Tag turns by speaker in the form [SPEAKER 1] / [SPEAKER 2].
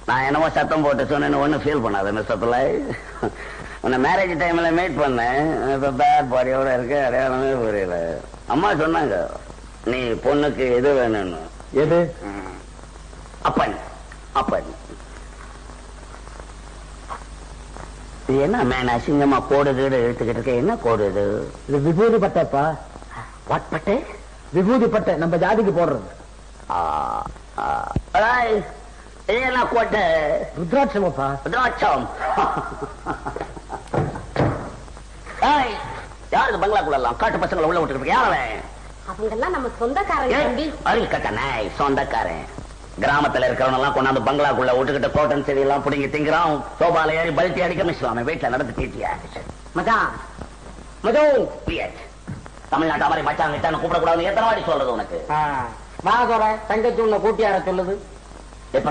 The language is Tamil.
[SPEAKER 1] நான் என்னமோ சத்தம் போட்டு சொன்னேன்னு ஒன்னும் ஃபீல் பண்ணாத மிஸ்டர் பிள்ளை. உன்னை மேரேஜ் டைம்ல மீட் பண்ணேன். இப்ப பேட் பாடியோட இருக்கு, அடையாளமே புரியல. அம்மா சொன்னாங்க நீ பொண்ணுக்கு எது வேணும்னு.
[SPEAKER 2] எது?
[SPEAKER 1] அப்பன். அப்பன் இது என்ன மேன் அசிங்கமா கோடு கீடு இழுத்துக்கிட்டு இருக்க? என்ன கோடு இது?
[SPEAKER 2] இது விபூதி பட்டைப்பா.
[SPEAKER 1] வாட் பட்டை?
[SPEAKER 2] விபூதி பட்டை, நம்ம ஜாதிக்கு போடுறது.
[SPEAKER 1] இது என்ன கோட்டை?
[SPEAKER 2] ருத்ராட்சமப்பா.
[SPEAKER 1] ருத்ராட்சம். யாருக்கு பங்களாக்குள்ள எல்லாம் காட்டு பசங்களை உள்ள விட்டு யாரவே?
[SPEAKER 3] அவங்கெல்லாம் நம்ம சொந்தக்காரங்க.
[SPEAKER 1] அருள் கட்டணை சொந்தக்காரன். கிராமத்துல இருக்கிறவங்க எல்லாம் கொண்டாந்து பங்களாக்குள்ள விட்டுக்கிட்டு கோட்டன் செடி எல்லாம் பிடிங்கி திங்கிறான். சோபால ஏறி பல்ட்டி அடிக்க மிஸ்லாம வீட்டுல நடந்து கேட்டியா?
[SPEAKER 2] மச்சான் மஜோ
[SPEAKER 1] தமிழ்நாட்டு மாதிரி மச்சான் கிட்டான்னு கூப்பிடக்கூடாதுன்னு எத்தனை வாடி சொல்றது உனக்கு?
[SPEAKER 2] மாதோட தங்கச்சி உன்னை கூட்டியார சொல்லுது.
[SPEAKER 1] எப்ப